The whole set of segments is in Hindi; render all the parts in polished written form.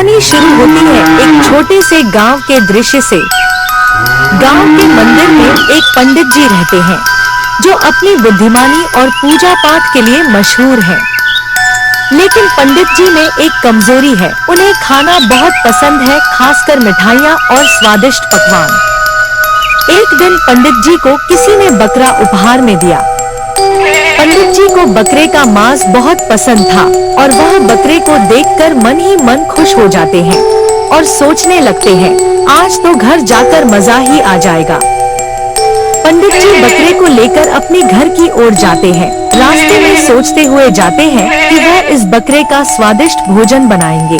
कहानी शुरू होती है एक छोटे से गांव के दृश्य से। गांव के मंदिर में एक पंडित जी रहते हैं जो अपनी बुद्धिमानी और पूजा पाठ के लिए मशहूर हैं। लेकिन पंडित जी में एक कमजोरी है, उन्हें खाना बहुत पसंद है, खासकर मिठाइयाँ और स्वादिष्ट पकवान। एक दिन पंडित जी को किसी ने बकरा उपहार में दिया। पंडित जी को बकरे का मांस बहुत पसंद था और वह बकरे को देखकर मन ही मन खुश हो जाते हैं और सोचने लगते हैं आज तो घर जाकर मजा ही आ जाएगा। पंडित जी बकरे को लेकर अपने घर की ओर जाते हैं। रास्ते में सोचते हुए जाते हैं कि वह इस बकरे का स्वादिष्ट भोजन बनाएंगे।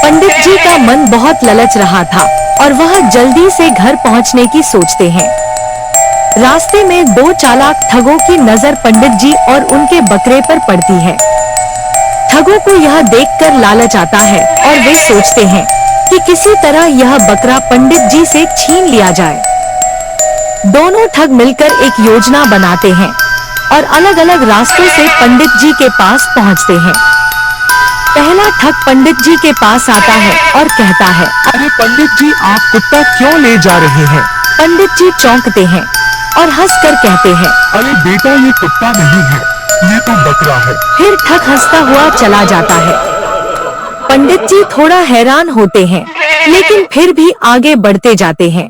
पंडित जी का मन बहुत ललच रहा था और वह जल्दी से घर पहुंचने की सोचते हैं। रास्ते में दो चालाक ठगों की नजर पंडित जी और उनके बकरे पर पड़ती है। ठगों को यह देखकर लालच आता है और वे सोचते हैं कि किसी तरह यह बकरा पंडित जी से छीन लिया जाए। दोनों ठग मिलकर एक योजना बनाते हैं और अलग अलग रास्तों से पंडित जी के पास पहुंचते हैं। पहला ठग पंडित जी के पास आता है और कहता है, अरे पंडित जी, आप कुत्ता क्यों ले जा रहे हैं? पंडित जी चौंकते हैं और हंसकर कहते हैं, अरे बेटा, ये कुत्ता नहीं है, ये तो बकरा है। फिर ठग हंसता हुआ चला जाता है। पंडित जी थोड़ा हैरान होते हैं, लेकिन फिर भी आगे बढ़ते जाते हैं।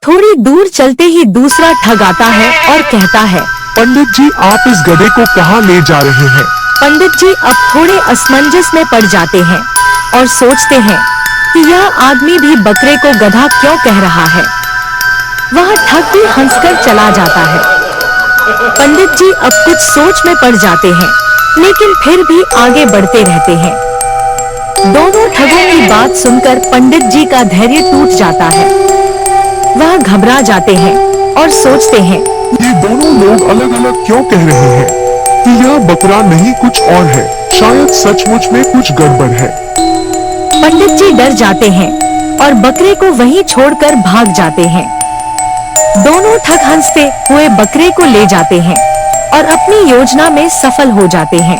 थोड़ी दूर चलते ही दूसरा ठग आता है और कहता है, पंडित जी, आप इस गधे को कहाँ ले जा रहे हैं? पंडित जी अब थोड़े असमंजस में पड़ जाते हैं और सोचते हैं कि यह आदमी भी बकरे को गधा क्यों कह रहा है। वह ठग भी हंसकर चला जाता है। पंडित जी अब कुछ सोच में पड़ जाते हैं, लेकिन फिर भी आगे बढ़ते रहते हैं। दोनों ठगों की बात सुनकर पंडित जी का धैर्य टूट जाता है। वह घबरा जाते हैं और सोचते हैं, ये दोनों लोग अलग अलग क्यों कह रहे हैं कि यह बकरा नहीं कुछ और है, शायद सचमुच में कुछ गड़बड़ है। पंडित जी डर जाते हैं और बकरे को वहीं छोड़कर भाग जाते हैं। दोनों ठग हंसते हुए बकरे को ले जाते हैं और अपनी योजना में सफल हो जाते हैं।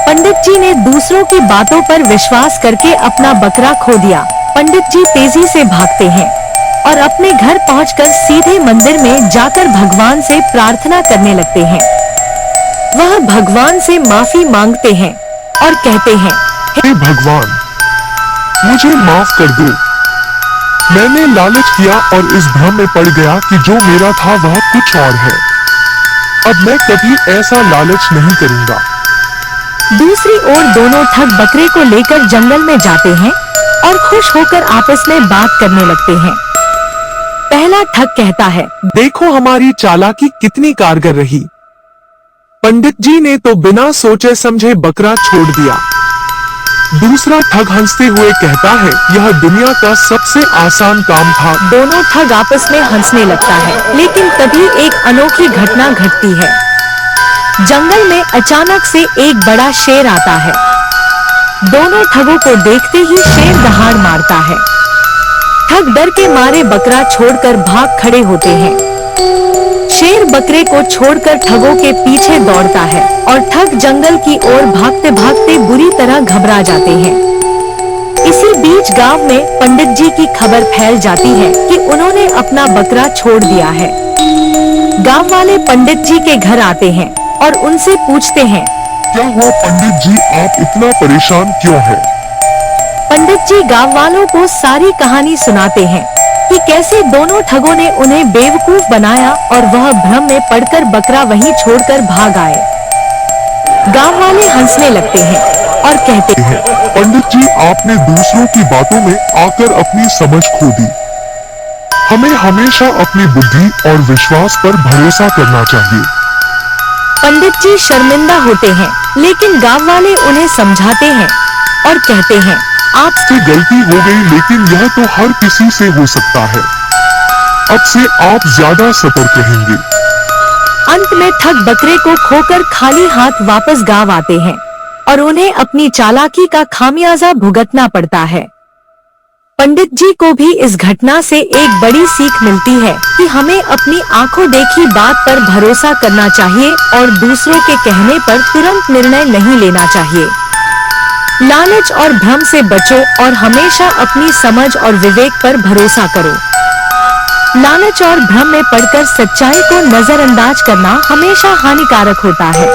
पंडित जी ने दूसरों की बातों पर विश्वास करके अपना बकरा खो दिया। पंडित जी तेजी से भागते हैं और अपने घर पहुंचकर सीधे मंदिर में जाकर भगवान से प्रार्थना करने लगते हैं। वह भगवान से माफी मांगते हैं और कहते हैं, हे भगवान, मुझे माफ कर दो। मैंने लालच किया और इस भ्रम में पड़ गया कि जो मेरा था वह कुछ और है। अब मैं कभी ऐसा लालच नहीं करूंगा। दूसरी ओर दोनों ठग बकरे को लेकर जंगल में जाते हैं और खुश होकर आपस में बात करने लगते हैं। पहला ठग कहता है, देखो हमारी चालाकी कितनी कारगर रही। पंडित जी ने तो बिना सोचे समझे बकरा छोड़ दिया। दूसरा ठग हंसते हुए कहता है, यह दुनिया का सबसे आसान काम था। दोनों ठग आपस में हंसने लगता है, लेकिन तभी एक अनोखी घटना घटती है। जंगल में अचानक से एक बड़ा शेर आता है। दोनों ठगों को देखते ही शेर दहाड़ मारता है। ठग डर के मारे बकरा छोड़कर भाग खड़े होते हैं। शेर बकरे को छोड़कर ठगों के पीछे दौड़ता है और ठग जंगल की ओर भागते भागते बुरी तरह घबरा जाते हैं। इसी बीच गांव में पंडित जी की खबर फैल जाती है कि उन्होंने अपना बकरा छोड़ दिया है। गांव वाले पंडित जी के घर आते हैं और उनसे पूछते हैं, क्या हुआ पंडित जी, आप इतना परेशान क्यों हैं? पंडित जी गांव वालों को सारी कहानी सुनाते हैं कि कैसे दोनों ठगों ने उन्हें बेवकूफ बनाया और वह भ्रम में पड़कर बकरा वहीं छोड़कर भाग आए। गांव वाले हंसने लगते हैं और कहते हैं, पंडित जी, आपने दूसरों की बातों में आकर अपनी समझ खो दी। हमें हमेशा अपनी बुद्धि और विश्वास पर भरोसा करना चाहिए। पंडित जी शर्मिंदा होते हैं, लेकिन गांव वाले उन्हें समझाते हैं और कहते हैं, आपसे गलती हो गई, लेकिन यह तो हर किसी से हो सकता है। अब से आप ज्यादा सतर्क रहेंगे। अंत में ठग बकरे को खोकर खाली हाथ वापस गांव आते हैं और उन्हें अपनी चालाकी का खामियाजा भुगतना पड़ता है। पंडित जी को भी इस घटना से एक बड़ी सीख मिलती है कि हमें अपनी आंखों देखी बात पर भरोसा करना चाहिए और दूसरों के कहने पर तुरंत निर्णय नहीं लेना चाहिए। लालच और भ्रम से बचो और हमेशा अपनी समझ और विवेक पर भरोसा करो। लालच और भ्रम में पड़कर सच्चाई को नजरअंदाज करना हमेशा हानिकारक होता है।